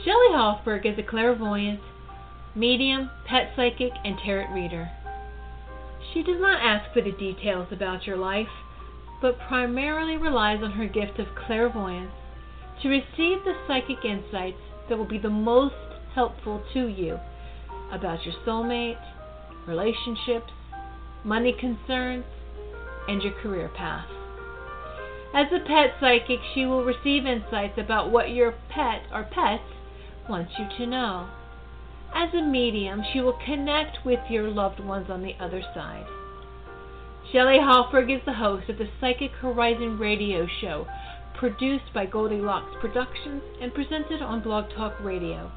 Shelley Hofberg is a clairvoyant, medium, pet psychic, and tarot reader. She does not ask for the details about your life, but primarily relies on her gift of clairvoyance to receive the psychic insights that will be the most helpful to you about your soulmate, relationships, money concerns, and your career path. As a pet psychic, she will receive insights about what your pet or pets wants you to know. As a medium, she will connect with your loved ones on the other side. Shelley Hofberg is the host of the Psychic Horizon radio show, produced by Goldilocks Productions and presented on Blog Talk Radio,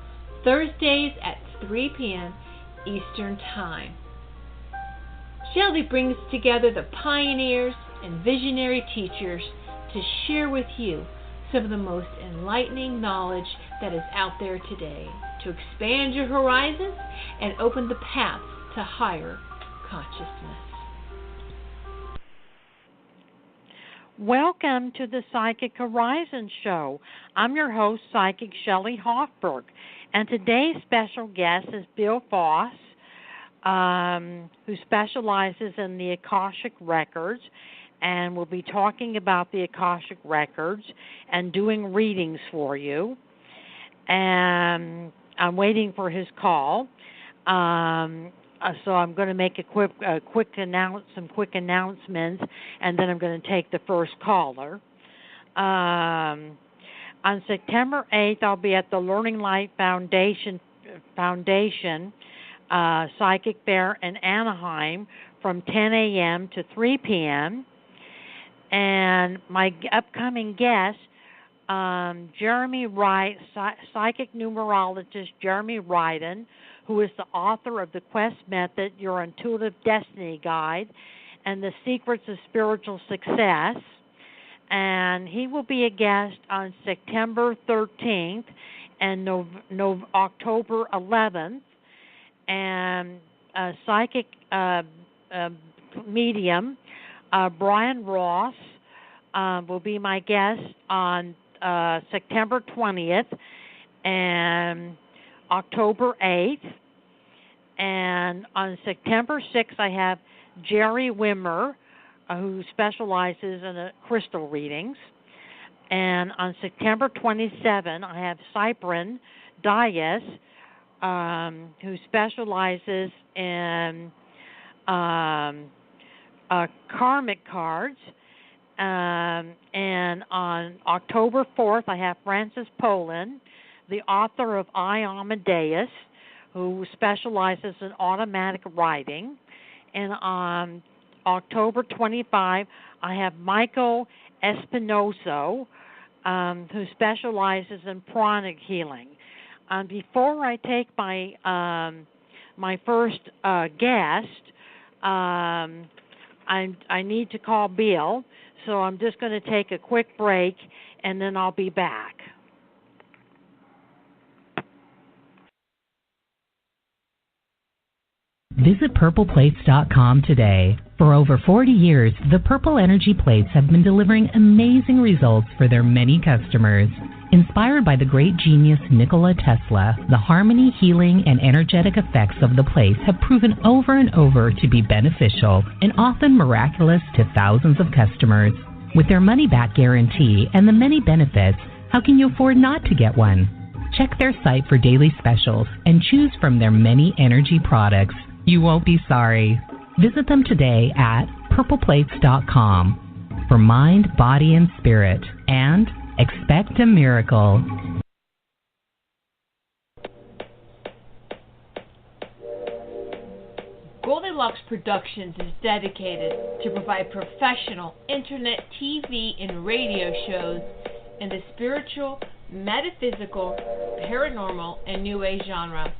Thursdays at 3 p.m. Eastern Time. Shelley brings together the pioneers and visionary teachers to share with you some of the most enlightening knowledge that is out there today, to expand your horizons and open the paths to higher consciousness. Welcome to the Psychic Horizon Show. I'm your host, Psychic Shelley Hofberg, and today's special guest is Bill Foss, who specializes in the Akashic Records, and we'll be talking about the Akashic Records and doing readings for you. And I'm waiting for his call. So I'm going to make some quick announcements, and then I'm going to take the first caller. On September 8th, I'll be at the Learning Light Foundation Psychic Fair in Anaheim from 10 a.m. to 3 p.m. And my upcoming guest, Jeremy Wright, psychic numerologist Jeremy Wrighton, who is the author of The Quest Method, Your Intuitive Destiny Guide, and The Secrets of Spiritual Success. And he will be a guest on September 13th and October 11th. And psychic medium Brian Ross will be my guest on September 20th and October 8th. And on September 6th, I have Jerry Wimmer, who specializes in crystal readings. And on September 27th, I have Cyprian Dias, who specializes in karmic cards. And on October 4th, I have Francis Poland, the author of I, Amadeus, who specializes in automatic writing. And on October 25, I have Michael Espinoso, who specializes in pranic healing. Before I take my first guest, I need to call Bill, so I'm just going to take a quick break, and then I'll be back. Visit purpleplates.com today. For over 40 years, the Purple Energy Plates have been delivering amazing results for their many customers. Inspired by the great genius Nikola Tesla, the harmony, healing, and energetic effects of the plates have proven over and over to be beneficial and often miraculous to thousands of customers. With their money-back guarantee and the many benefits, how can you afford not to get one? Check their site for daily specials and choose from their many energy products. You won't be sorry. Visit them today at purpleplates.com for mind, body, and spirit, and expect a miracle. Goldilocks Productions is dedicated to provide professional internet, TV, and radio shows in the spiritual, metaphysical, paranormal, and New Age genre.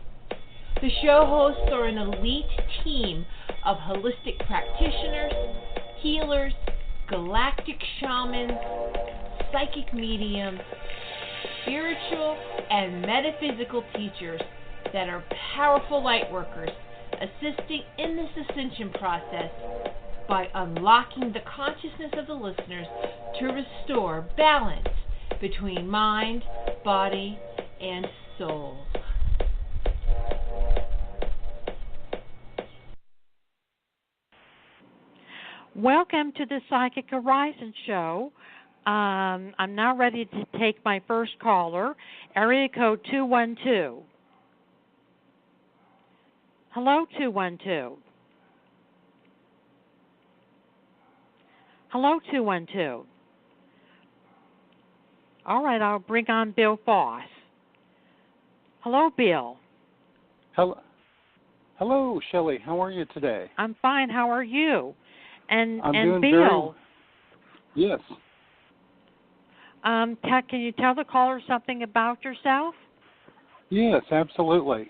The show hosts are an elite team of holistic practitioners, healers, galactic shamans, psychic mediums, spiritual and metaphysical teachers that are powerful light workers, assisting in this ascension process by unlocking the consciousness of the listeners to restore balance between mind, body, and souls. Welcome to the Psychic Horizon Show. I'm now ready to take my first caller, area code 212. Hello, 212. Hello, 212. All right, I'll bring on Bill Foss. Hello, Bill. Hello, Shelley. How are you today? I'm fine. How are you? And doing Bill. Yes. Can you tell the caller something about yourself? Yes, absolutely.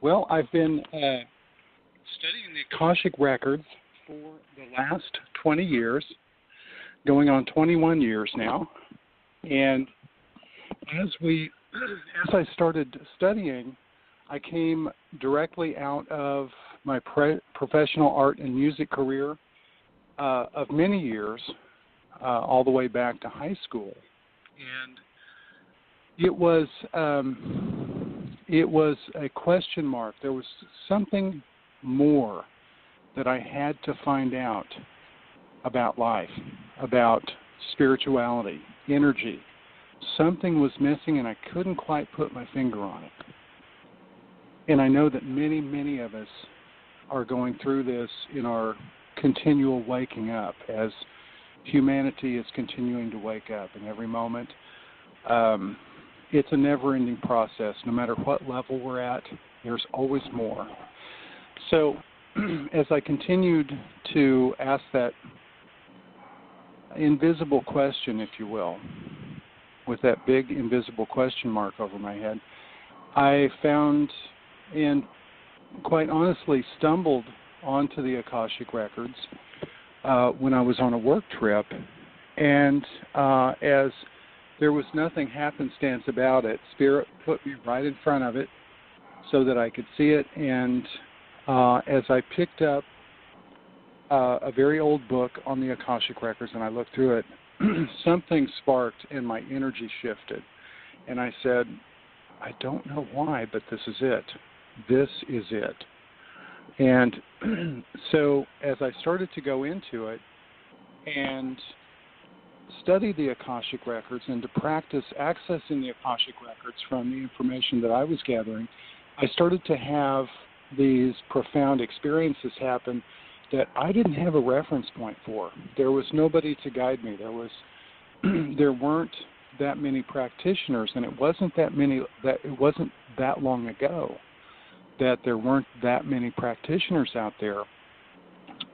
Well, I've been studying the Akashic Records for the last 20 years, going on 21 years now. And as I started studying, I came directly out of my professional art and music career of many years, all the way back to high school. And it was a question mark. There was something more that I had to find out about life, about spirituality, energy. Something was missing, and I couldn't quite put my finger on it. And I know that many, many of us are going through this in our continual waking up as humanity is continuing to wake up in every moment. It's a never-ending process. No matter what level we're at, there's always more. So as I continued to ask that invisible question, if you will, with that big invisible question mark over my head, I found and quite honestly stumbled onto the Akashic Records when I was on a work trip. And as there was nothing happenstance about it, Spirit put me right in front of it so that I could see it. And as I picked up a very old book on the Akashic Records and I looked through it, something sparked and my energy shifted. And I said, I don't know why, but this is it. This is it. And so as I started to go into it and study the Akashic Records and to practice accessing the Akashic Records from the information that I was gathering, I started to have these profound experiences happen that I didn't have a reference point for. There was nobody to guide me. There weren't that many practitioners, and it wasn't that long ago that there weren't that many practitioners out there,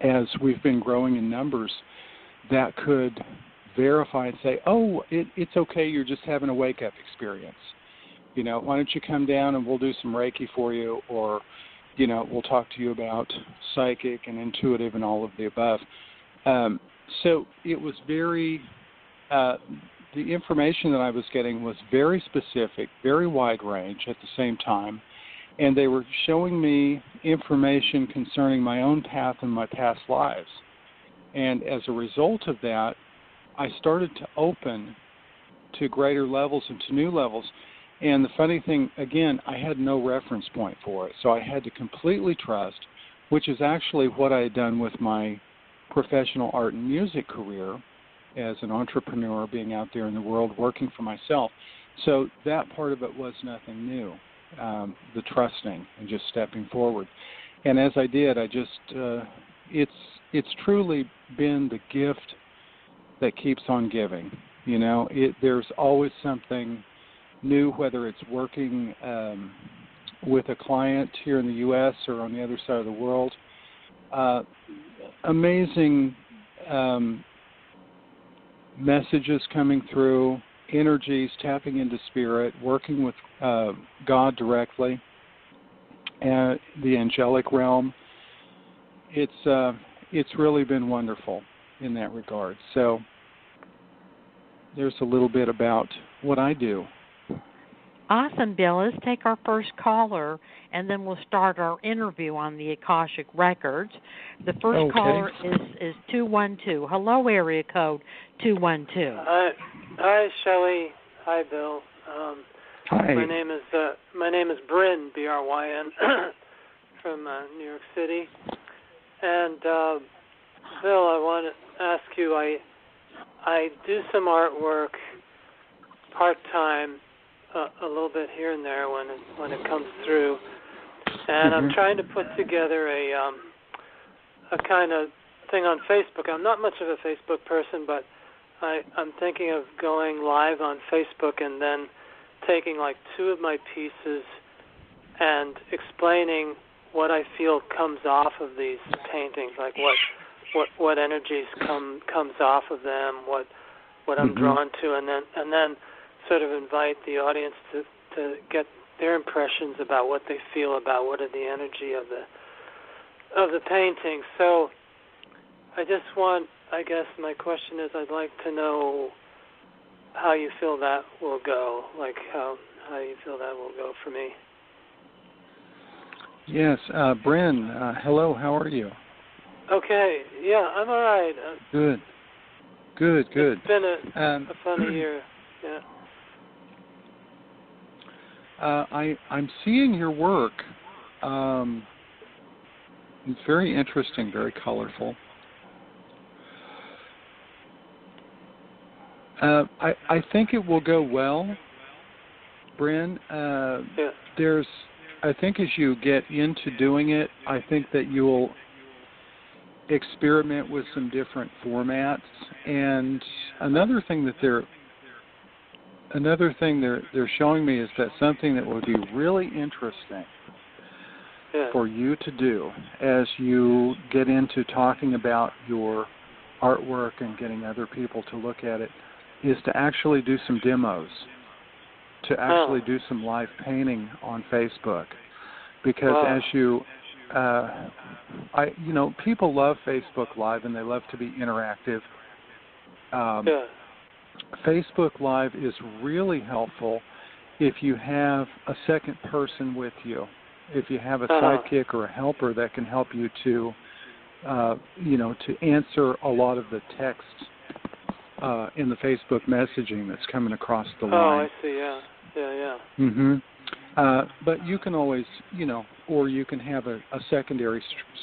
as we've been growing in numbers, that could verify and say, oh, it's okay, you're just having a wake-up experience. You know, why don't you come down and we'll do some Reiki for you, or, you know, we'll talk to you about psychic and intuitive and all of the above. So it was very, the information that I was getting was very specific, very wide range at the same time, and they were showing me information concerning my own path and my past lives. And as a result of that, I started to open to greater levels and to new levels. And the funny thing, again, I had no reference point for it. So I had to completely trust, which is actually what I had done with my professional art and music career as an entrepreneur, being out there in the world working for myself. So that part of it was nothing new, the trusting and just stepping forward. And as I did, I just, it's truly been the gift that keeps on giving. You know, there's always something new, whether it's working with a client here in the U.S. or on the other side of the world. Amazing messages coming through, energies, tapping into spirit, working with God directly, and the angelic realm. It's really been wonderful in that regard. So there's a little bit about what I do. Awesome, Bill. Let's take our first caller, and then we'll start our interview on the Akashic Records. The first caller is 212. Hello, area code 212. Hi, Shelley. Hi, Bill. Hi. My name is Bryn, B-R-Y-N, from New York City. And Bill, I want to ask you. I do some artwork part time, a little bit here and there when it comes through, and I'm trying to put together a kind of thing on Facebook. I'm not much of a Facebook person, but I'm thinking of going live on Facebook and then taking like two of my pieces and explaining what I feel comes off of these paintings, like what energies comes off of them, what I'm drawn to, and then sort of invite the audience to get their impressions about what they feel about what are the energy of the painting. So I guess my question is, I'd like to know how you feel that will go, like how you feel that will go for me. Yes, Bryn, hello, how are you? Okay, yeah, I'm all right. Good. It's been a funny year, yeah. I'm seeing your work. It's very interesting, very colorful. I think it will go well, Bryn. I think as you get into doing it, I think that you'll experiment with some different formats. And another thing they're showing me is that something that would be really interesting for you to do as you get into talking about your artwork and getting other people to look at it is to actually do some demos, to actually do some live painting on Facebook, because as you, people love Facebook Live and they love to be interactive. Facebook Live is really helpful if you have a second person with you, if you have a sidekick or a helper that can help you to, to answer a lot of the text in the Facebook messaging that's coming across the line. Oh, I see, yeah. But you can always, or you can have a secondary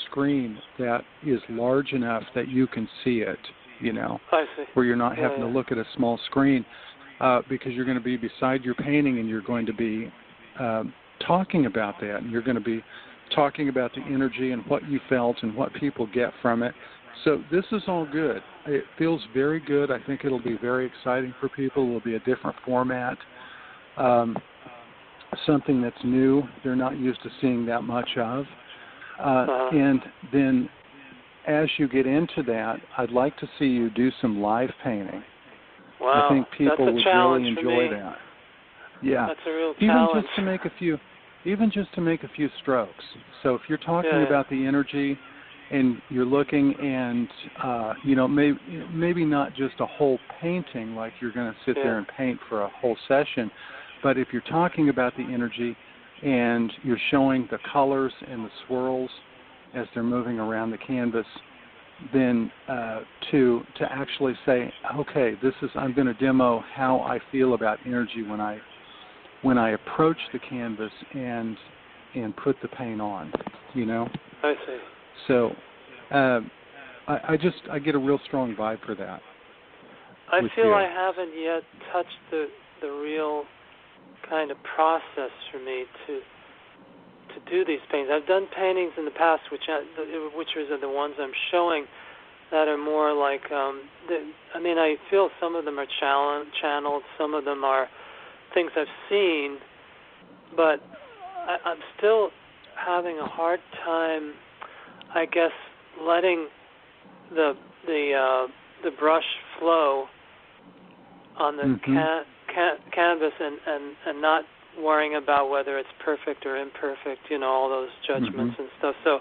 screen that is large enough that you can see it, I see. where you're not having to look at a small screen because you're going to be beside your painting and you're going to be talking about that, and you're going to be talking about the energy and what you felt and what people get from it. So this is all good. It feels very good. I think it'll be very exciting for people. It'll be a different format, something that's new. They're not used to seeing that much of. And then as you get into that, I'd like to see you do some live painting. Wow, I think people would really enjoy that. Yeah. That's a real challenge. Even just to make a few strokes. So if you're talking about the energy and you're looking and, maybe not just a whole painting like you're going to sit there and paint for a whole session, but if you're talking about the energy and you're showing the colors and the swirls as they're moving around the canvas, then to actually say, okay, I'm going to demo how I feel about energy when I approach the canvas and put the paint on, I see. So I get a real strong vibe for that. I feel I haven't yet touched the real kind of process for me to do these paintings. I've done paintings in the past, which are the ones I'm showing, that are more like, I feel some of them are channeled, some of them are things I've seen, but I'm still having a hard time, I guess, letting the brush flow on the canvas and not worrying about whether it's perfect or imperfect, all those judgments and stuff. So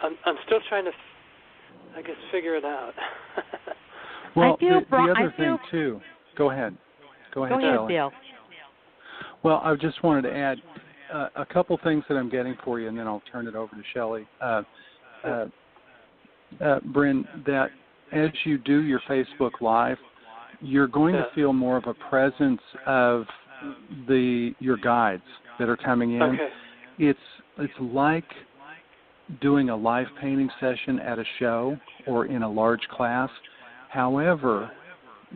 I'm still trying to, I guess, figure it out. Well, the other thing too. Go ahead, Shelley. Bill. Well, I just wanted to add a couple things that I'm getting for you, and then I'll turn it over to Shelley. Bryn, that as you do your Facebook Live, you're going to feel more of a presence of your guides that are coming in. Okay. It's like doing a live painting session at a show or in a large class. However,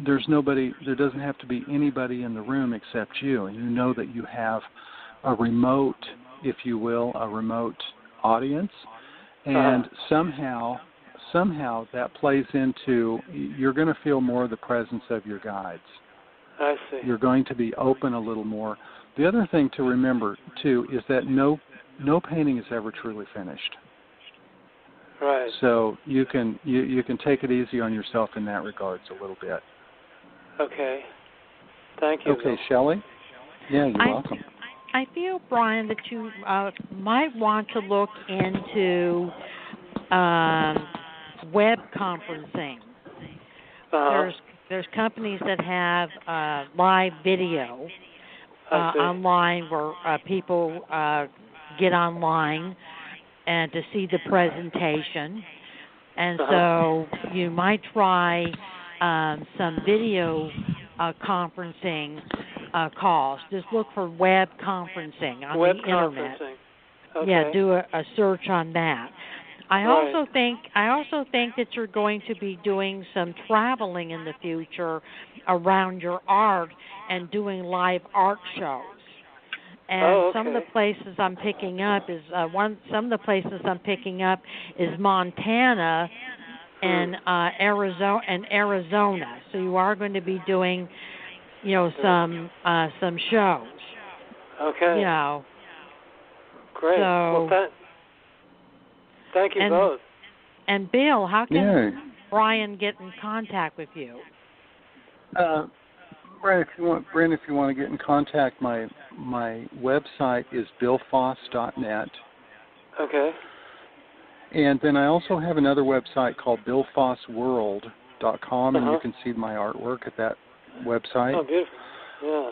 there doesn't have to be anybody in the room except you, and you know that you have a remote, if you will, a remote audience, and somehow that plays into, you're going to feel more of the presence of your guides. I see. You're going to be open a little more. The other thing to remember, too, is that no painting is ever truly finished. Right. So you can take it easy on yourself in that regards a little bit. Okay. Thank you. Okay, Bill. Shelley? Yeah, you're welcome. I feel, Brian, that you might want to look into web conferencing. There's companies that have live video online where people get online and to see the presentation. And so you might try some video conferencing calls. Just look for web conferencing on the internet. Okay. Yeah, do a search on that. I also think that you're going to be doing some traveling in the future around your art and doing live art shows. And some of the places I'm picking up is Montana and Arizona. So you are going to be doing, some shows. Okay. Great. So, well, thank you both. And Bill, how can Brian get in contact with you? Brent, if you want to get in contact, my website is billfoss.net. Okay. And then I also have another website called billfossworld.com, and you can see my artwork at that website. Oh, beautiful. Yeah.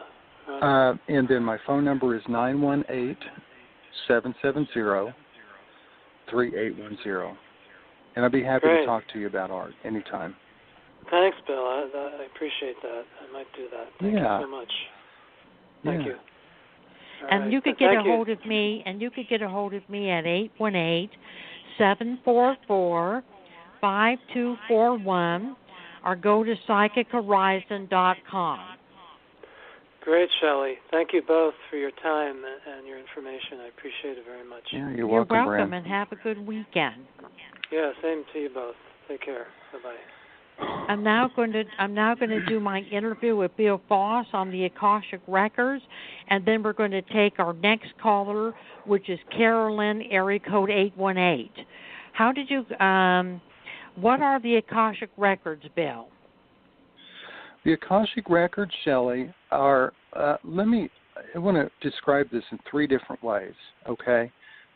And then my phone number is 918-770-3810. And I'd be happy to talk to you about art anytime. Thanks, Bill. I appreciate that. I might do that. Thank you so much. Thank you. And you could get a hold of me, at 818-744-5241, or go to psychichorizon.com. Great, Shelley. Thank you both for your time and your information. I appreciate it very much. Yeah, you're welcome, Brent. And have a good weekend. Yeah, same to you both. Take care. Bye-bye. I'm now going to do my interview with Bill Foss on the Akashic Records, and then we're going to take our next caller, which is Carolyn, area code 818. How did you? What are the Akashic Records, Bill? The Akashic Records, Shelley, are. I want to describe this in three different ways. Okay.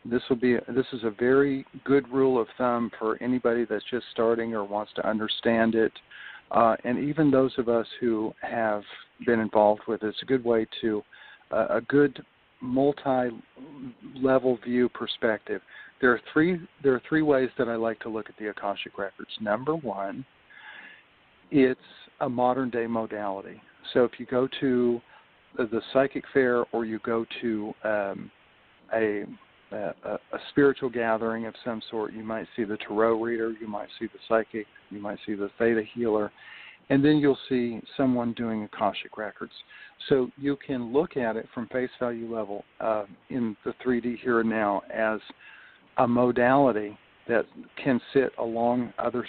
This is a very good rule of thumb for anybody that's just starting or wants to understand it, and even those of us who have been involved with it. It's a good way to a good multi-level view perspective. There are three ways that I like to look at the Akashic Records. Number one, it's a modern day modality. So if you go to the psychic fair or you go to a spiritual gathering of some sort, you might see the tarot reader, you might see the psychic, you might see the theta healer, and then you'll see someone doing Akashic Records. So you can look at it from face value level in the 3D here and now as a modality that can sit along other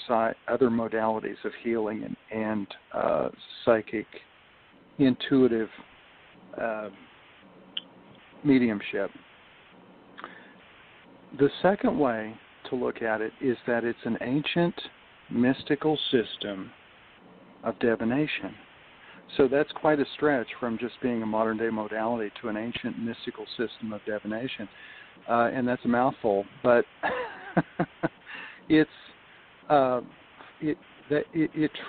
modalities of healing and psychic, intuitive mediumship. The second way to look at it is that it's an ancient mystical system of divination. So that's quite a stretch from just being a modern-day modality to an ancient mystical system of divination. And that's a mouthful, but it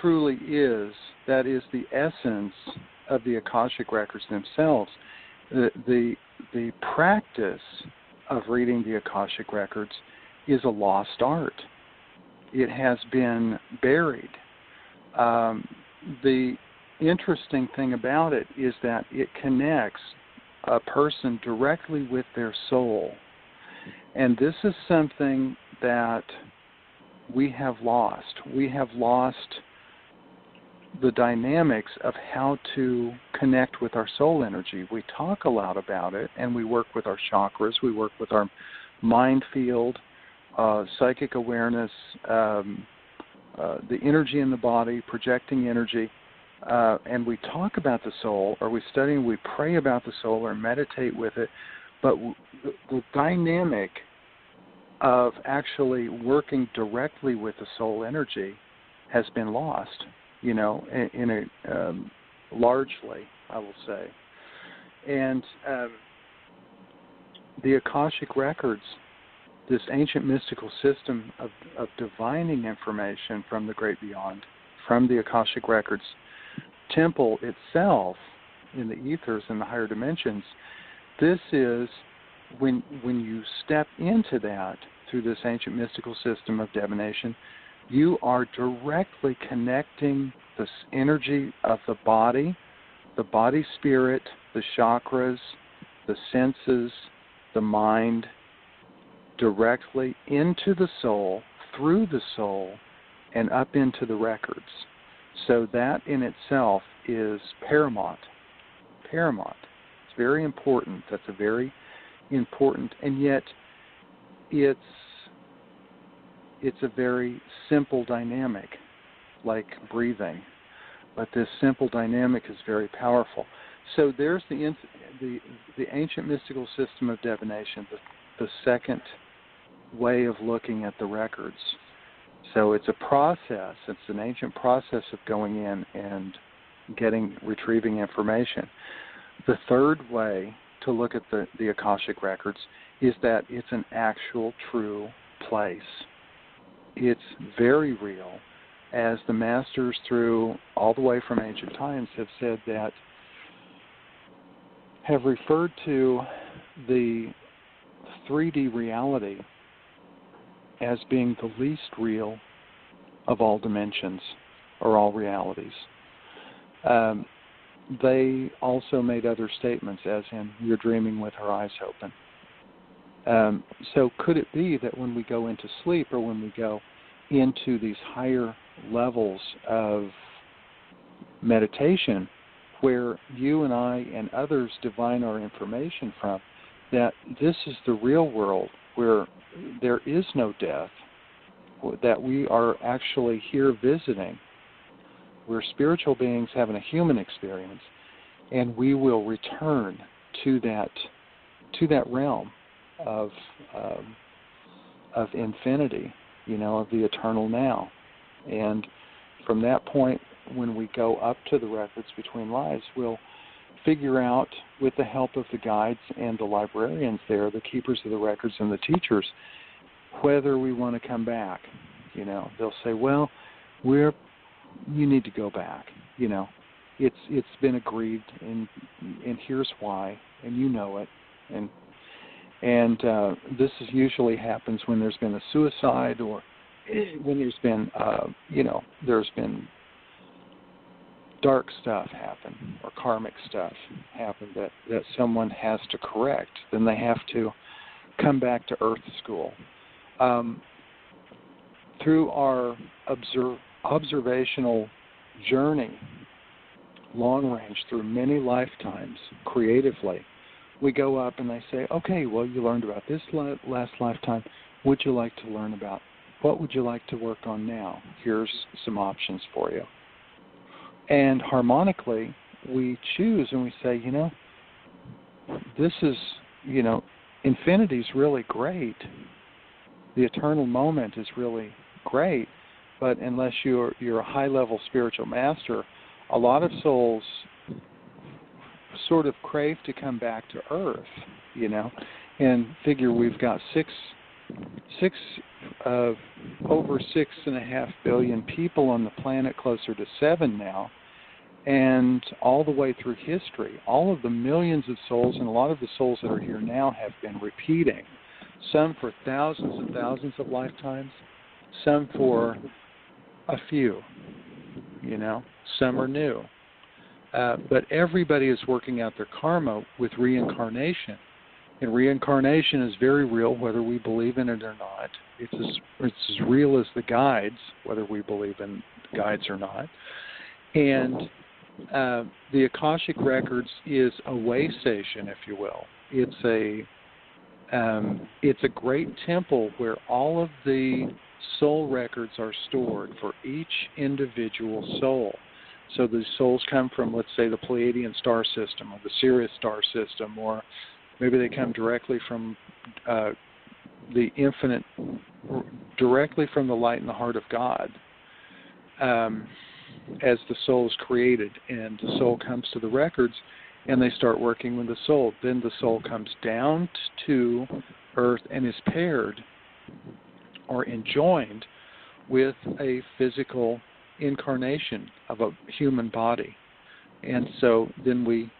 truly is. That is the essence of the Akashic Records themselves. The practice of reading the Akashic Records is a lost art. It has been buried. The interesting thing about it is that it connects a person directly with their soul. And this is something that we have lost. We have lost the dynamics of how to connect with our soul energy. We talk a lot about it, and we work with our chakras. We work with our mind field, psychic awareness, the energy in the body, projecting energy, and we talk about the soul, or we study and we pray about the soul or meditate with it, but the dynamic of actually working directly with the soul energy has been lost, in a largely, I will say. And the Akashic Records, this ancient mystical system of divining information from the great beyond, from the Akashic Records temple itself in the ethers and the higher dimensions, this is when you step into that through this ancient mystical system of divination, you are directly connecting this energy of the body spirit, the chakras, the senses, the mind, directly into the soul, through the soul, and up into the records. So that in itself is paramount. It's very important. That's a very important, and yet it's a very simple dynamic, like breathing. But this simple dynamic is very powerful. So there's the ancient mystical system of divination, the second way of looking at the records. So it's a process. It's an ancient process of going in and retrieving information. The third way to look at the Akashic Records is that it's an actual, true place. It's very real, as the masters through all the way from ancient times have said that, have referred to the 3D reality as being the least real of all dimensions or all realities. They also made other statements, as in, you're dreaming with her eyes open. So could it be that when we go into sleep, or when we go into these higher levels of meditation, where you and I and others divine our information from, that this is the real world where there is no death, that we are actually here visiting. We're spiritual beings having a human experience, and we will return to that realm of infinity, of the eternal now. And from that point, when we go up to the records between lives, we'll figure out, with the help of the guides and the librarians there, the keepers of the records and the teachers, whether we want to come back. They'll say, well, you need to go back. It's been agreed, and here's why, and you know it. And this usually happens when there's been a suicide, or when there's been, there's been dark stuff happen, or karmic stuff happen that someone has to correct. Then they have to come back to Earth School. Through our observational journey, long range, through many lifetimes, creatively, we go up and they say, okay, well, you learned about this last lifetime. What would you like to learn about? What would you like to work on now? Here's some options for you. And harmonically, we choose and we say, this is, infinity's really great. The eternal moment is really great, but unless you're a high-level spiritual master, a lot of souls sort of crave to come back to Earth, and figure we've got over 6.5 billion people on the planet, closer to 7 now, and all the way through history, all of the millions of souls, and a lot of the souls that are here now have been repeating, some for thousands and thousands of lifetimes, some for a few, some are new. But everybody is working out their karma with reincarnation. And reincarnation is very real, whether we believe in it or not. It's as real as the guides, whether we believe in the guides or not. And the Akashic Records is a way station, if you will. It's a great temple where all of the soul records are stored for each individual soul. So the souls come from, let's say, the Pleiadian star system or the Sirius star system, or maybe they come directly from the infinite, directly from the light and the heart of God, as the soul is created, and the soul comes to the records, and they start working with the soul. Then the soul comes down to Earth and is paired or enjoined with a physical incarnation of a human body. And so then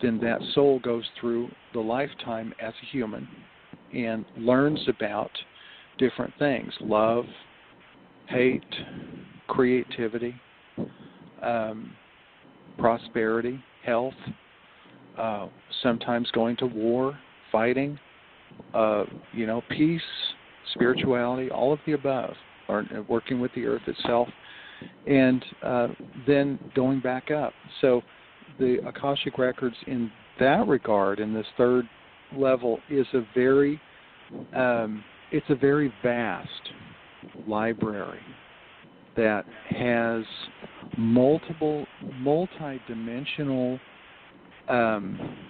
that soul goes through the lifetime as a human and learns about different things: love, hate, creativity, prosperity, health, sometimes going to war, fighting, peace, spirituality, all of the above, or working with the earth itself, and then going back up. So the Akashic Records in that regard, in this third level, is a very vast library that has multi-dimensional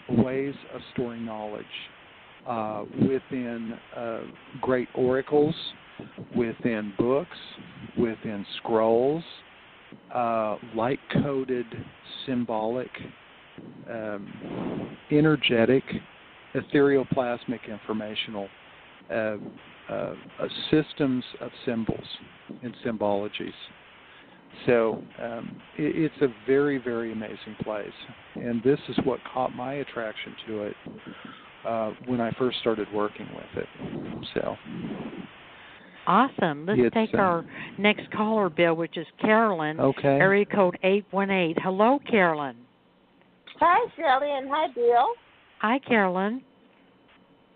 ways of storing knowledge within great oracles, within books, within scrolls, light-coded, symbolic, energetic, ethereoplasmic informational systems of symbols and symbologies. So it's a very, very amazing place. And this is what caught my attraction to it when I first started working with it. So awesome. Let's take our next caller, Bill, which is Carolyn. Okay. Area code 818. Hello, Carolyn. Hi, Shelley, and hi, Bill. Hi, Carolyn.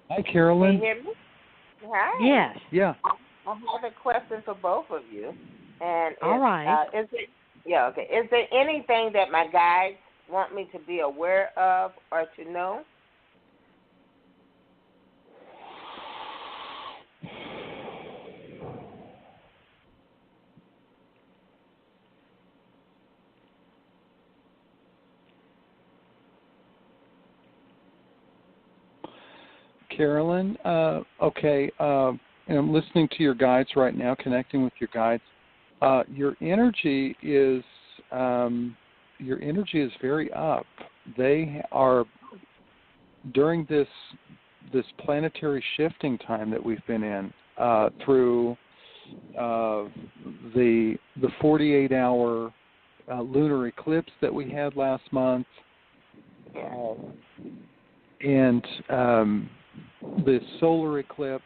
Hi, Carolyn. Can you hear me? Hi. Yes. Yeah. I have a question for both of you. And all right. Is there anything that my guides want me to be aware of or to know? Carolyn, okay, and I'm listening to your guides right now, connecting with your guides. Your energy is very up. They are, during this planetary shifting time that we've been in, through the 48-hour lunar eclipse that we had last month, and the solar eclipse,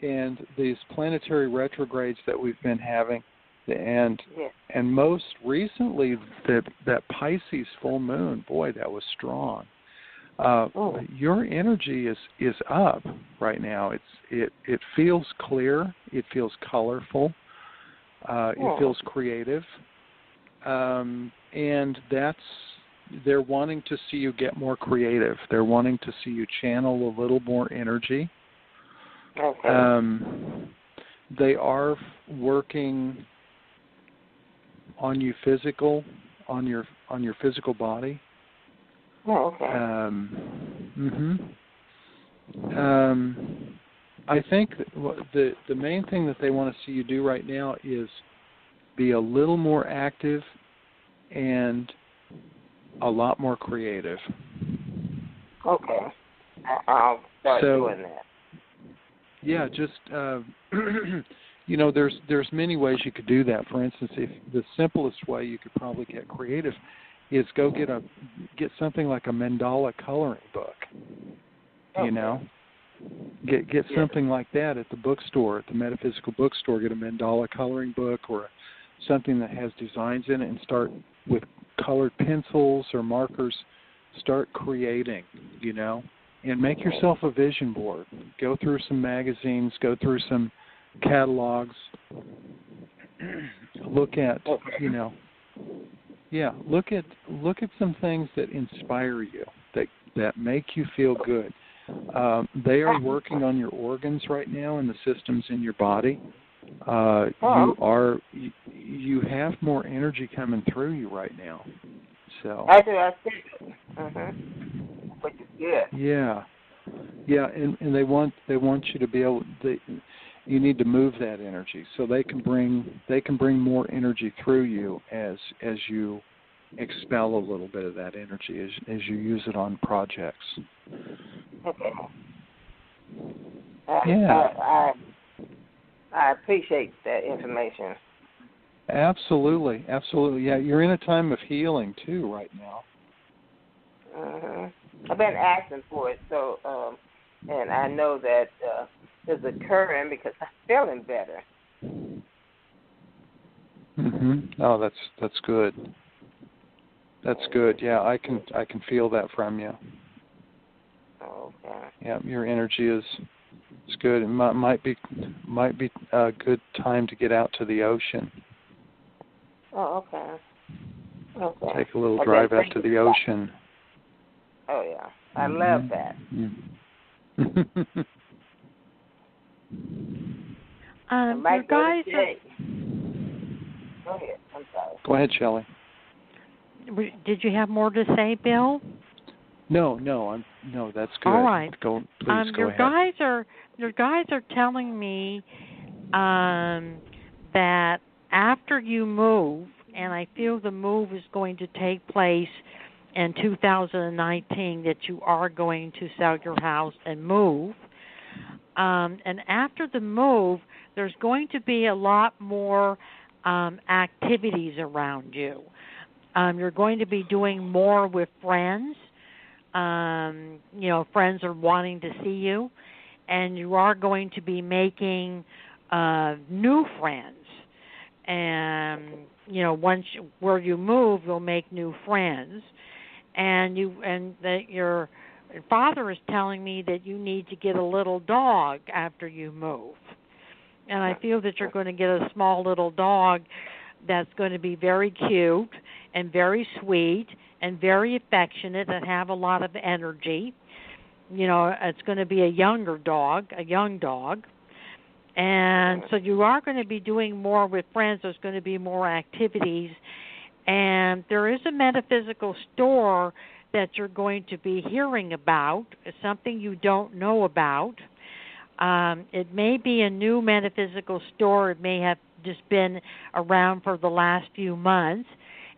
and these planetary retrogrades that we've been having, and most recently that Pisces full moon, boy, that was strong. Your energy is up right now. It feels clear. It feels colorful. It feels creative, and they're wanting to see you get more creative. They're wanting to see you channel a little more energy. Okay. They are working on you on your physical body. Oh, okay. I think the main thing that they want to see you do right now is be a little more active and a lot more creative. Okay. I'll start doing that. Yeah, just there's many ways you could do that. For instance, if the simplest way you could probably get creative is go get something like a mandala coloring book. Okay. You know, get something like that at the bookstore, at the metaphysical bookstore. Get a mandala coloring book or something that has designs in it, and start with colored pencils or markers, start creating, and make yourself a vision board. Go through some magazines, go through some catalogs, look at, look at some things that inspire you, that make you feel good. They are working on your organs right now and the systems in your body. You have more energy coming through you right now. So I see. Which is good. Yeah, and they want you to be able. You need to move that energy so they can bring more energy through you as you expel a little bit of that energy as you use it on projects. Okay. I appreciate that information. Absolutely. Yeah, you're in a time of healing too right now. I've been asking for it, so and I know that it's occurring because I'm feeling better. Oh, that's good. That's good. Yeah, I can feel that from you. Okay. Yeah, your energy is good. It might be a good time to get out to the ocean. Oh, okay. Take a little drive out to the ocean. Oh yeah, I love that. You guys are... Go ahead. I'm sorry. Go ahead, Shelley. Did you have more to say, Bill? No, that's good. All right. Please go ahead. Your guys are telling me that after you move, and I feel the move is going to take place in 2019, that you are going to sell your house and move. And after the move, there's going to be a lot more activities around you. You're going to be doing more with friends. Friends are wanting to see you, and you are going to be making new friends. And once where you move, you'll make new friends. And your father is telling me that you need to get a little dog after you move. And I feel that you're going to get a small little dog that's going to be very cute and very sweet and very affectionate and have a lot of energy. It's going to be a young dog. And so you are going to be doing more with friends. There's going to be more activities. And there is a metaphysical store that you're going to be hearing about. It's something you don't know about. It may be a new metaphysical store. It may have just been around for the last few months.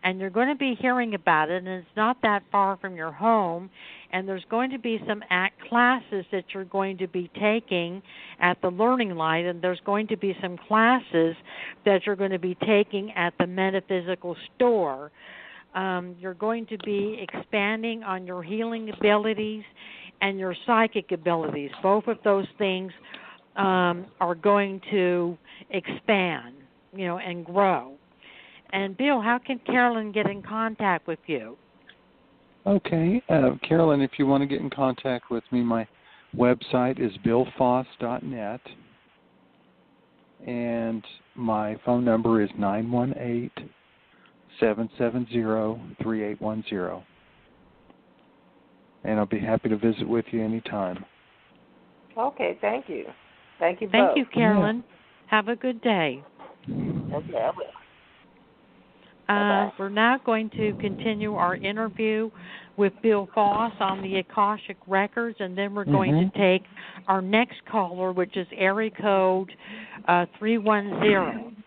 And you're going to be hearing about it, and it's not that far from your home. And there's going to be some classes that you're going to be taking at the Learning Light, and there's going to be some classes that you're going to be taking at the metaphysical store. You're going to be expanding on your healing abilities and your psychic abilities. Both of those things are going to expand, and grow. And, Bill, how can Carolyn get in contact with you? Okay. Carolyn, if you want to get in contact with me, my website is billfoss.net. And my phone number is 918-770-3810. And I'll be happy to visit with you anytime. Okay, thank you. Thank you both. Thank you, Carolyn. Yeah. Have a good day. Okay, I will. We're now going to continue our interview with Bill Foss on the Akashic Records, and then we're going to take our next caller, which is area code 310.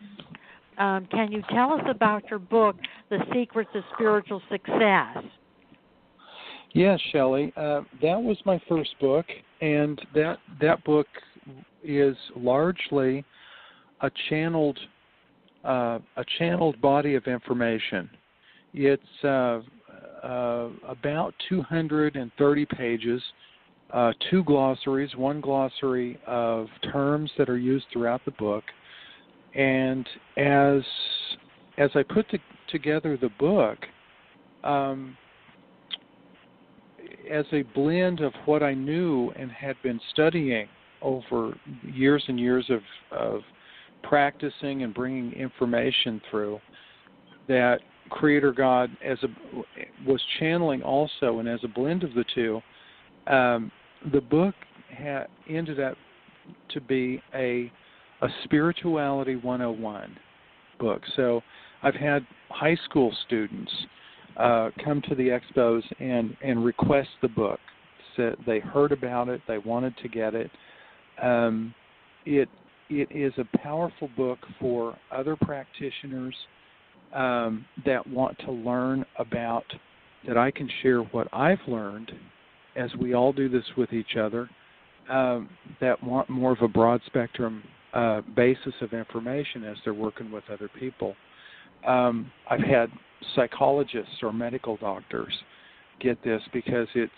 Can you tell us about your book, The Secrets of Spiritual Success? Yes, Shelley. That was my first book, and that book is largely a channeled body of information. It's about 230 pages, 2 glossaries, 1 glossary of terms that are used throughout the book. And as as I put together the book, as a blend of what I knew and had been studying over years and years of practicing and bringing information through, that Creator God was channeling also, and as a blend of the two, the book ended up to be a Spirituality 101 book. So I've had high school students come to the expos and request the book. So they heard about it, they wanted to get it. It is a powerful book for other practitioners that want to learn about, that I can share what I've learned, as we all do this with each other, that want more of a broad spectrum basis of information as they're working with other people. I've had psychologists or medical doctors get this because it's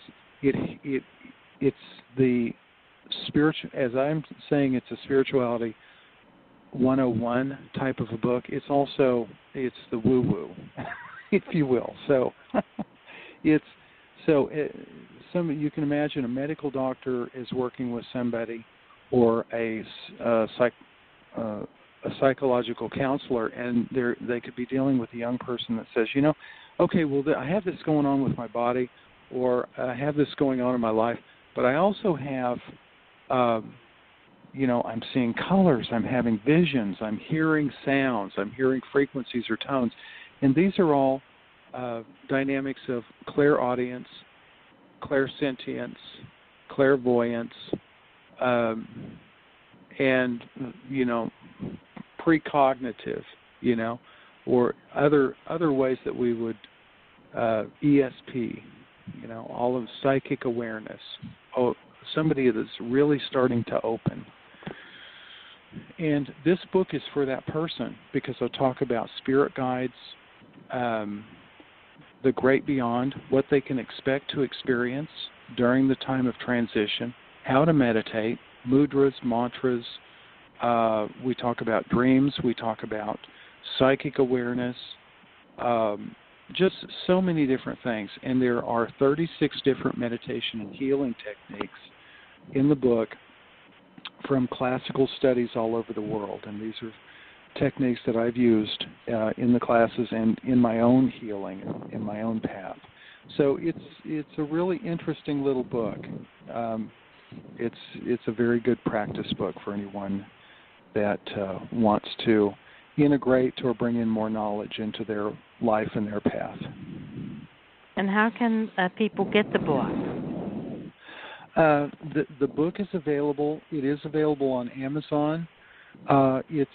the spiritual, as I'm saying, it's a Spirituality 101 type of a book. It's the woo-woo, if you will. So you can imagine a medical doctor is working with somebody, or a psychological counselor, and they could be dealing with a young person that says, okay, well, I have this going on with my body, or I have this going on in my life, but I also have, I'm seeing colors, I'm having visions, I'm hearing sounds, I'm hearing frequencies or tones, and these are all dynamics of clairaudience, clairsentience, clairvoyance, and precognitive, or other ways that we would ESP, all of psychic awareness. Oh, somebody that's really starting to open. And this book is for that person, because I'll talk about spirit guides, the great beyond, what they can expect to experience during the time of transition, how to meditate, mudras, mantras. We talk about dreams. We talk about psychic awareness, just so many different things. And there are 36 different meditation and healing techniques in the book from classical studies all over the world. And these are techniques that I've used in the classes and in my own healing, in my own path. So it's a really interesting little book. It's a very good practice book for anyone that wants to integrate or bring in more knowledge into their life and their path. And how can people get the book? The book is available. It is available on Amazon. It's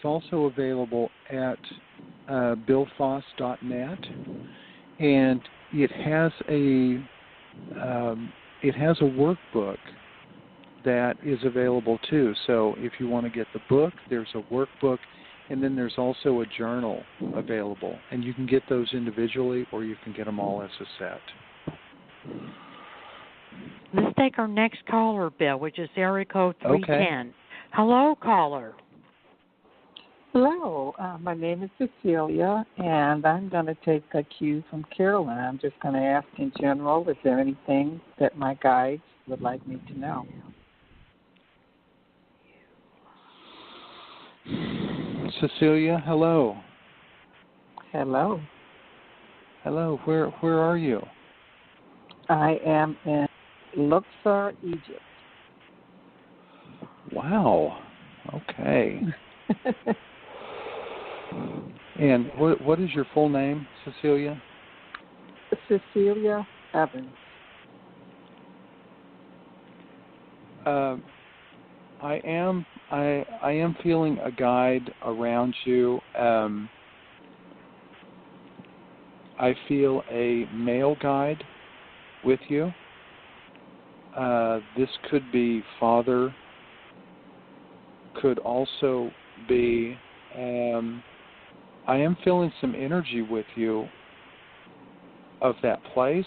also available at billfoss.net, and it has a workbook that is available too. So if you want to get the book, there's a workbook, and then there's also a journal available, and you can get those individually, or you can get them all as a set. Let's take our next caller, Bill, which is area code 310. Okay. Hello, caller. Hello, my name is Cecilia, and I'm going to take a cue from Carolyn. I'm just going to ask in general, is there anything that my guides would like me to know? Cecilia, hello. Hello. Hello, where are you? I am in Luxor, Egypt. Wow. Okay. And what is your full name, Cecilia? Cecilia Evans. I am feeling a guide around you. I feel a male guide with you. This could be father. Could also be. I am feeling some energy with you of that place.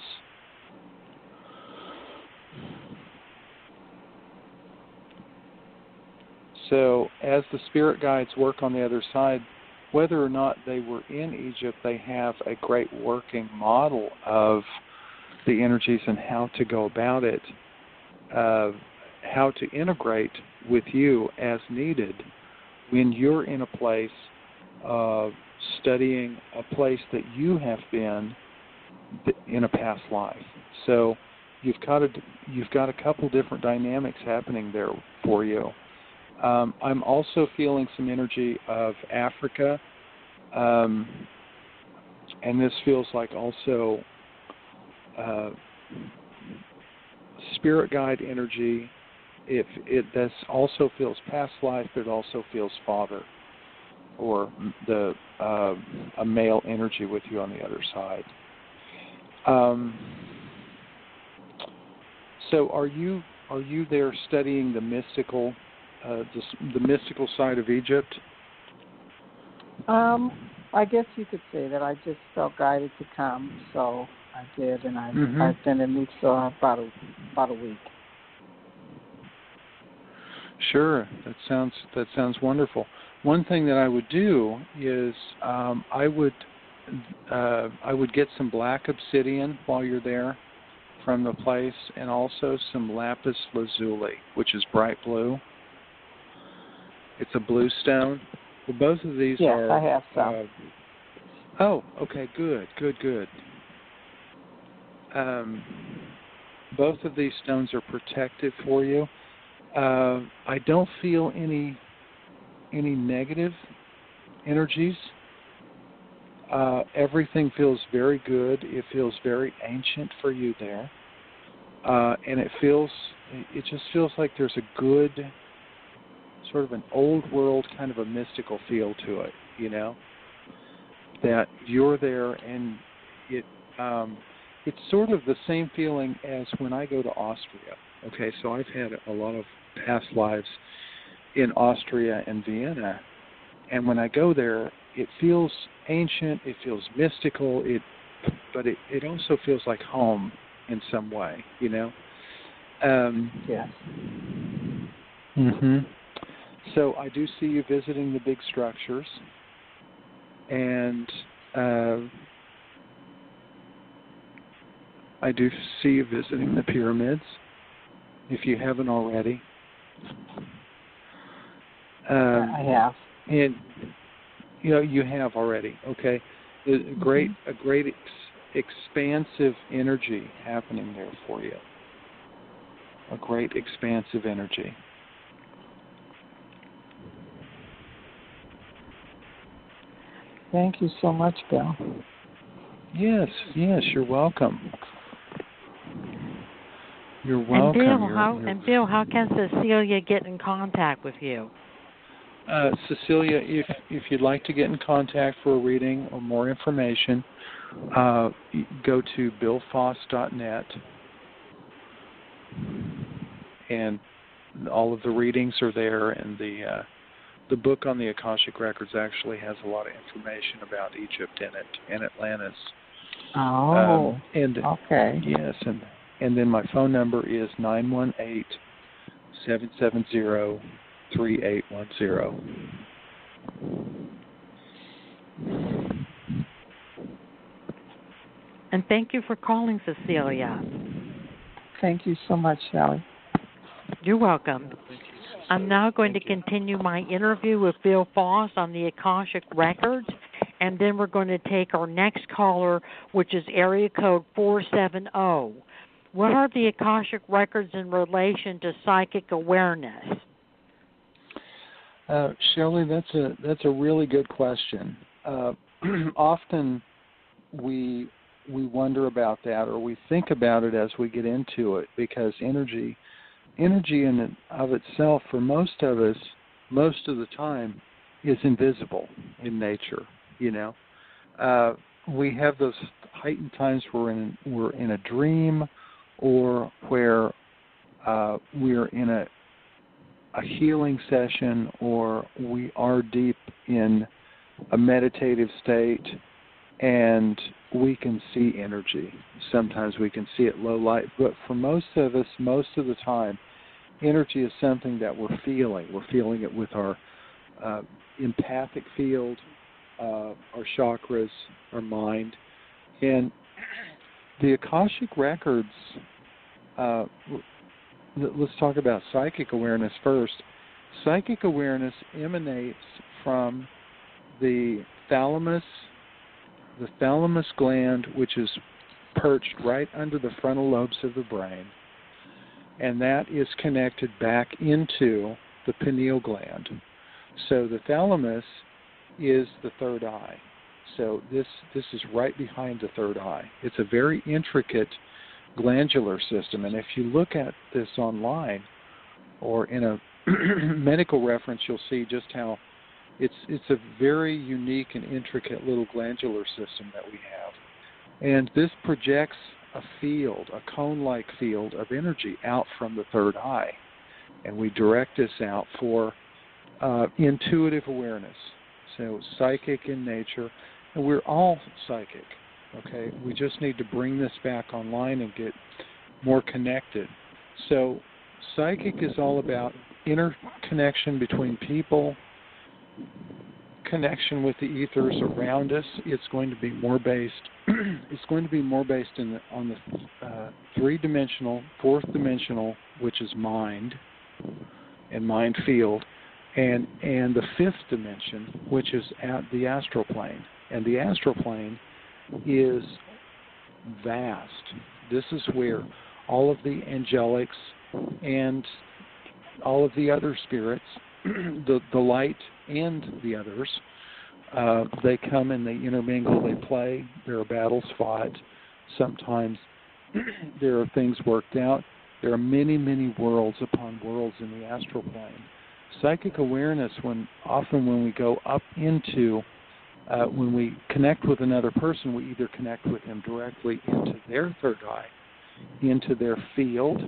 So as the spirit guides work on the other side, whether or not they were in Egypt, they have a great working model of the energies and how to go about it, how to integrate with you as needed when you're in a place studying a place that you have been in a past life. So you've got a couple different dynamics happening there for you. I'm also feeling some energy of Africa, and this feels like also spirit guide energy. This also feels past life, but it also feels father, or a male energy with you on the other side. So are you there studying the mystical side of Egypt? I guess you could say that. I just felt guided to come, so I did, and I've been in Luxor about a week. Sure, that sounds wonderful. One thing that I would do is I would get some black obsidian while you're there from the place, and also some lapis lazuli, which is bright blue. It's a blue stone. Well, both of these are... Yes, I have some. Oh, okay, good. Both of these stones are protective for you. I don't feel any negative energies. Everything feels very good. It feels very ancient for you there, and it just feels like there's a good, sort of an old world kind of a mystical feel to it. You know, that you're there, and it's sort of the same feeling as when I go to Austria. Okay, so I've had a lot of past lives in Austria and Vienna, and when I go there, it feels ancient, it feels mystical, but it also feels like home in some way, you know? Yes. Mm-hmm. So I do see you visiting the big structures, and I do see you visiting the pyramids, if you haven't already. I have. And you have already. Okay, a great expansive energy happening there for you. A great expansive energy. Thank you so much, Bill. Yes, you're welcome. You're welcome. And Bill, how can Cecilia get in contact with you? Cecilia, if you'd like to get in contact for a reading or more information, go to billfoss.net, and all of the readings are there, and the book on the Akashic Records actually has a lot of information about Egypt in it and Atlantis. Oh, okay. Yes, and then my phone number is 918-770-3810. And thank you for calling, Cecilia. Thank you so much, Shelley. You're welcome. I'm now going to continue my interview with Bill Foss on the Akashic Records, and then we're going to take our next caller, which is area code 470. What are the Akashic Records in relation to psychic awareness? Shelley, that's a really good question. Often we wonder about that, or we think about it as we get into it, because energy in and of itself, for most of us, most of the time, is invisible in nature. You know, we have those heightened times where we're in a dream, or where we're in a healing session, or we are deep in a meditative state, and we can see energy. Sometimes we can see it low light, but for most of us, most of the time, energy is something that we're feeling. We're feeling it with our empathic field, our chakras, our mind. And the Akashic records, let's talk about psychic awareness first. Psychic awareness emanates from the thalamus gland, which is perched right under the frontal lobes of the brain, and that is connected back into the pineal gland. So the thalamus is the third eye. So this is right behind the third eye. It's a very intricate glandular system, and if you look at this online or in a medical reference, you'll see just how it's a very unique and intricate little glandular system that we have. And this projects a field, a cone-like field of energy out from the third eye. And we direct this out for intuitive awareness. So psychic in nature, and we're all psychic, okay? We just need to bring this back online and get more connected. So psychic is all about interconnection between people, connection with the ethers around us. It's going to be more based. It's going to be more based on the three-dimensional, fourth-dimensional, which is mind and mind field, and the fifth dimension, which is at the astral plane. And the astral plane is vast. This is where all of the angelics and all of the other spirits, the light and the others, they come and they intermingle, they play, there are battles fought, sometimes there are things worked out. There are many, many worlds upon worlds in the astral plane. Psychic awareness, when we go up into, when we connect with another person, we either connect with them directly into their third eye, into their field,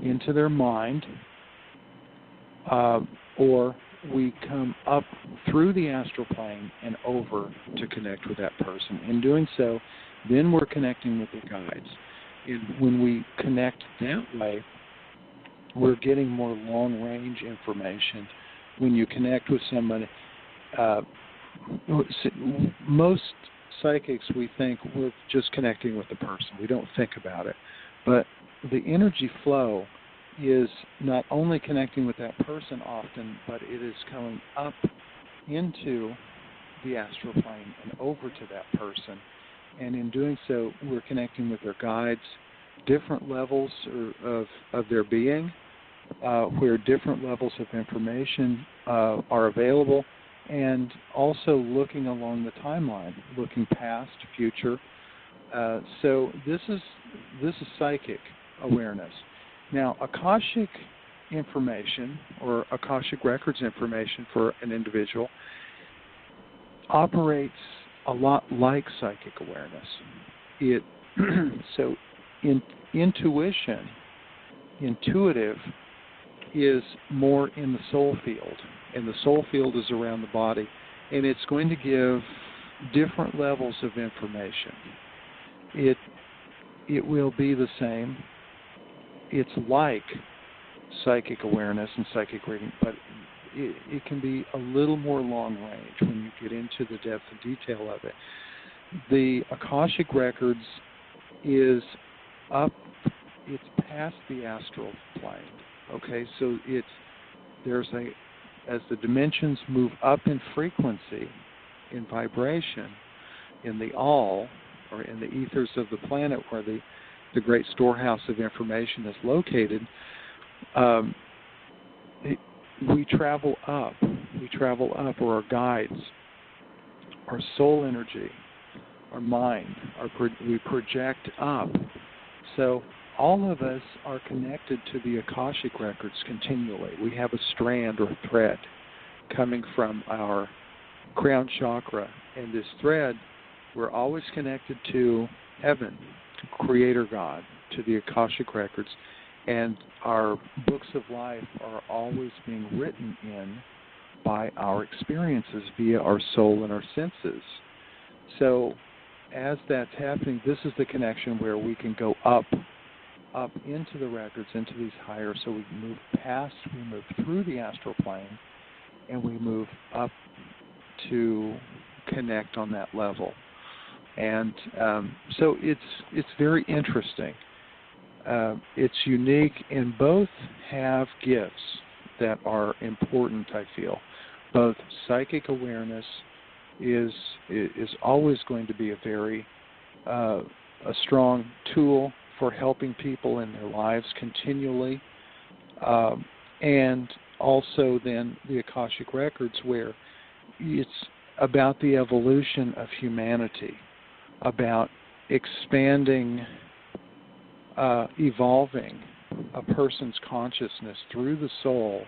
into their mind, or we come up through the astral plane and over to connect with that person. In doing so, then we're connecting with the guides. And when we connect that way, we're getting more long-range information. When you connect with somebody, most psychics, we think we're just connecting with the person. We don't think about it. But the energy flow is not only connecting with that person often, but it is coming up into the astral plane and over to that person. And in doing so, we're connecting with their guides, different levels of their being, where different levels of information are available, and also looking along the timeline, looking past, future. So this is psychic awareness. Now, Akashic information or Akashic Records information for an individual operates a lot like psychic awareness. So intuitive is more in the soul field, and the soul field is around the body, and it's going to give different levels of information. It will be the same. It's like psychic awareness and psychic reading, but it can be a little more long range when you get into the depth and detail of it. The Akashic Records is up, it's past the astral plane. Okay, so as the dimensions move up in frequency, in vibration, in the all, or in the ethers of the planet where the great storehouse of information is located, we travel up. Or our guides, our soul energy, our mind, we project up. So all of us are connected to the Akashic Records continually. We have a strand or thread coming from our crown chakra, and this thread, we're always connected to heaven, to Creator God, to the Akashic Records, and our books of life are always being written in by our experiences via our soul and our senses. So as that's happening, this is the connection where we can go up into the records, into these higher, so we move through the astral plane, and we move up to connect on that level. And so it's very interesting. It's unique, and both have gifts that are important, I feel. Both psychic awareness is always going to be a very a strong tool for helping people in their lives continually, and also then the Akashic Records, where it's about the evolution of humanity, about expanding, evolving a person's consciousness through the soul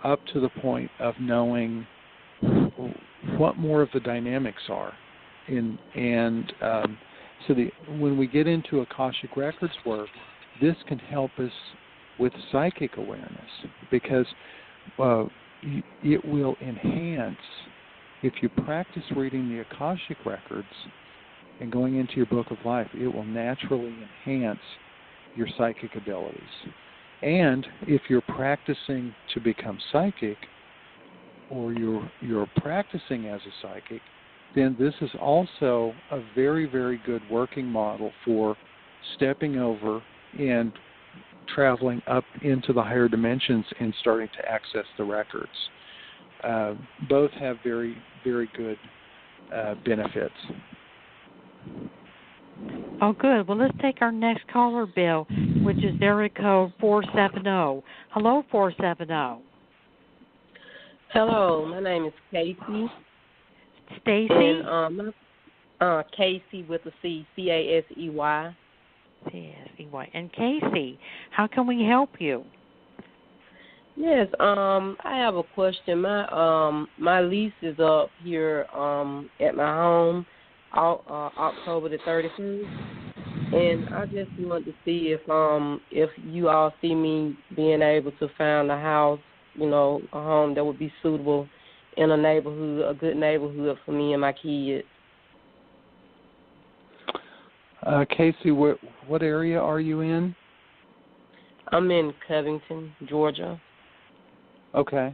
up to the point of knowing what more of the dynamics are. When we get into Akashic Records work, this can help us with psychic awareness, because it will enhance, if you practice reading the Akashic Records and going into your book of life, it will naturally enhance your psychic abilities. And if you're practicing to become psychic, or you're practicing as a psychic, then this is also a very, very good working model for stepping over and traveling up into the higher dimensions and starting to access the records. Both have very, very good benefits. Oh, good. Well, let's take our next caller, Bill, which is area code 470. Hello, 470. Hello, my name is Casey. Stacy? And Casey with a C, C-A-S-E-Y. C-A-S-E-Y. And Casey, how can we help you? Yes, I have a question. My lease is up here at my home October the 31st, and I just wanted to see if you all see me being able to find a house, a home that would be suitable in a neighborhood, a good neighborhood for me and my kids. Casey, what area are you in? I'm in Covington, Georgia. Okay.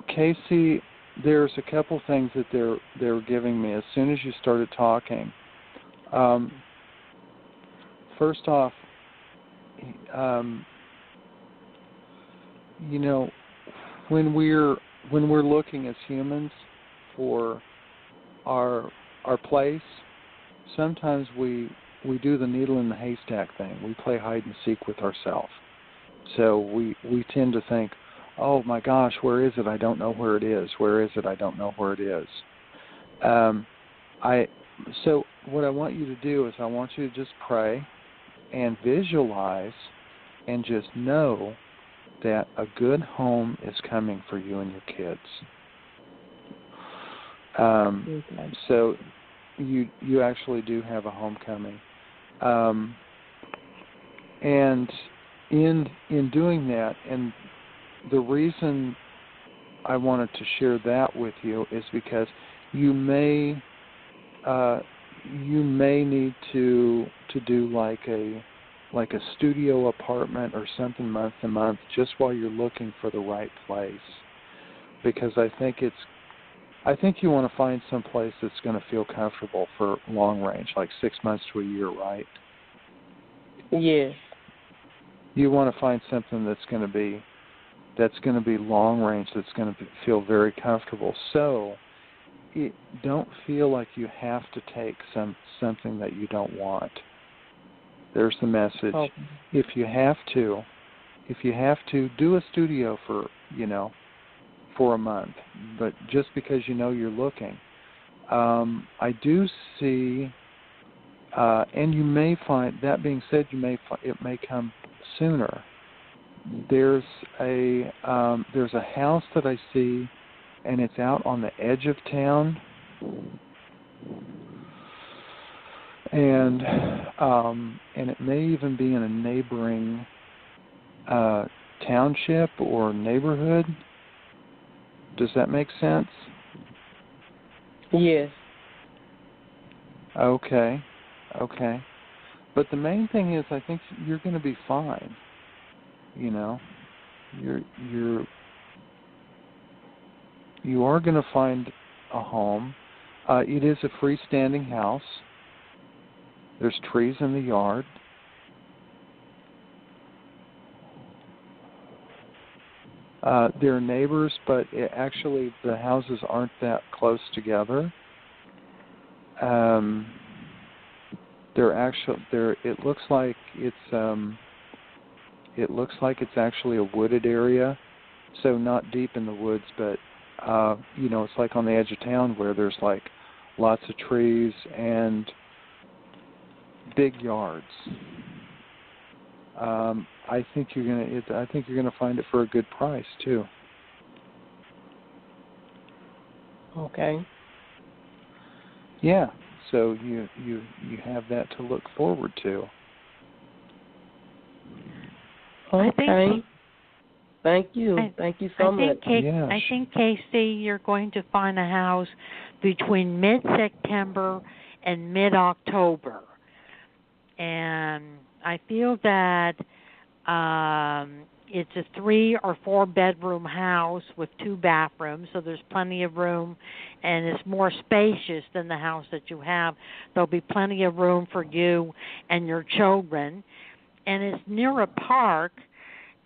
Casey, there's a couple things that they're giving me as soon as you started talking. First off, when we're looking as humans for our place, sometimes we do the needle in the haystack thing. We play hide and seek with ourselves. So we tend to think, oh my gosh, where is it? I don't know where it is. Where is it? I don't know where it is. So what I want you to do is I want you to just pray and visualize and just know that a good home is coming for you and your kids. So you actually do have a homecoming. And in doing that, and the reason I wanted to share that with you is because you may need to do like a studio apartment or something month to month just while you're looking for the right place, because I think you want to find some place that's going to feel comfortable for long range, like 6 months to a year, right? Yes. You want to find something that's going to be long range, that's going to feel very comfortable. So don't feel like you have to take something that you don't want. There's the message. Oh. If you have to do a studio for a month, but just because you're looking. I do see, and you may find, that being said, it may come sooner. There's a house that I see, and it's out on the edge of town, and it may even be in a neighboring township or neighborhood. Does that make sense? Yes. Okay. But the main thing is, I think you're going to be fine. You know, you are going to find a home. It is a freestanding house. There's trees in the yard. There are neighbors, but actually the houses aren't that close together. It looks like it's actually a wooded area, so not deep in the woods, but it's like on the edge of town where there's like lots of trees and big yards. I think you're gonna find it for a good price too. Okay. Yeah. So you have that to look forward to. Okay. Thank you. Thank you so much. I think, Casey, you're going to find a house between mid-September and mid-October. And I feel that it's a 3 or 4 bedroom house with 2 bathrooms, so there's plenty of room, and it's more spacious than the house that you have. There'll be plenty of room for you and your children, and it's near a park,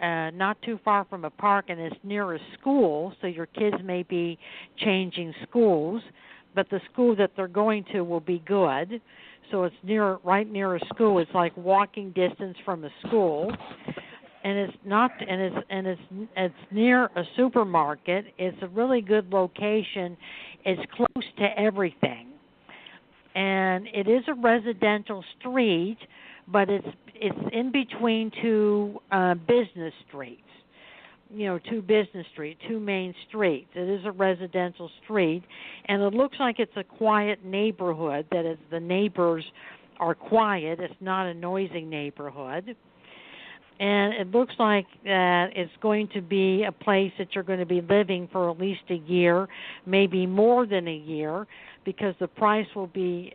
not too far from a park, and it's near a school, so your kids may be changing schools, but the school that they're going to will be good. So it's right near a school. It's like walking distance from a school. And it's near a supermarket. It's a really good location. It's close to everything, and it is a residential street, but it's in between 2 business streets. 2 main streets. It is a residential street, and it looks like it's a quiet neighborhood. That is, the neighbors are quiet. It's not a noisy neighborhood. And it looks like that it's going to be a place that you're going to be living for at least a year, maybe more than a year, because the price won't be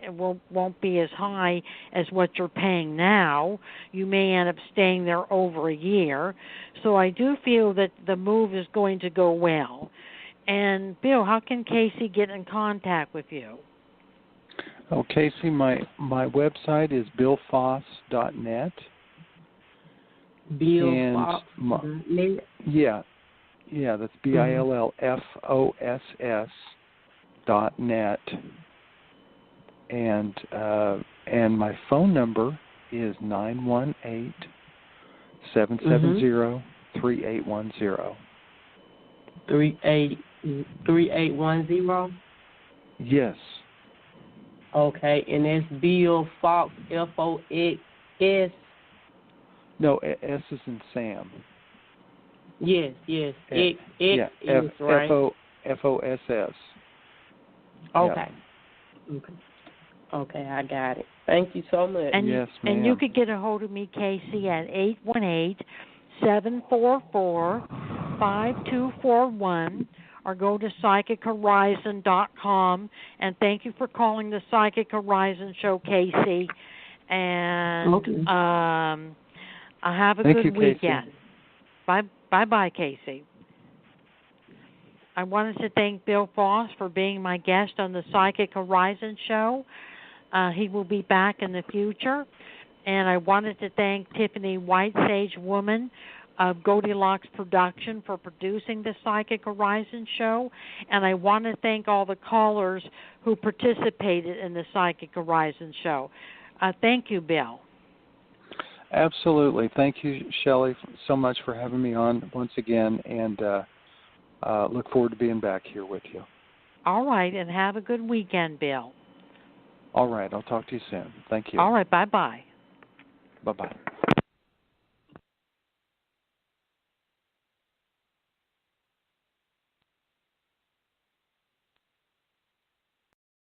as high as what you're paying now. You may end up staying there over a year. So I do feel that the move is going to go well. And Bill, how can Casey get in contact with you? Oh, Casey, my website is billfoss.net. Billfoss.net? Yeah, that's BILLFOSS.net. And my phone number is 918-770-3810. 3810? Yes. Okay, and that's Bill Fox, F-O-X-S. No, S is in Sam. Yes. X is right. F-O-S-S. Okay. Yeah. Okay, I got it. Thank you so much. And, yes, ma'am. And you could get a hold of me, Casey, at 818-744-5241, or go to PsychicHorizon.com. And thank you for calling the Psychic Horizon Show, Casey. And okay. Have a Thank good you, weekend. Bye-bye, Casey. I wanted to thank Bill Foss for being my guest on the Psychic Horizon Show. He will be back in the future. And I wanted to thank Tiffany White Sage Woman of Goldilocks Production for producing the Psychic Horizon Show. And I want to thank all the callers who participated in the Psychic Horizon Show. Thank you, Bill. Absolutely. Thank you, Shelley, so much for having me on once again, and look forward to being back here with you. All right, and have a good weekend, Bill. All right, I'll talk to you soon. Thank you. All right, bye-bye. Bye-bye.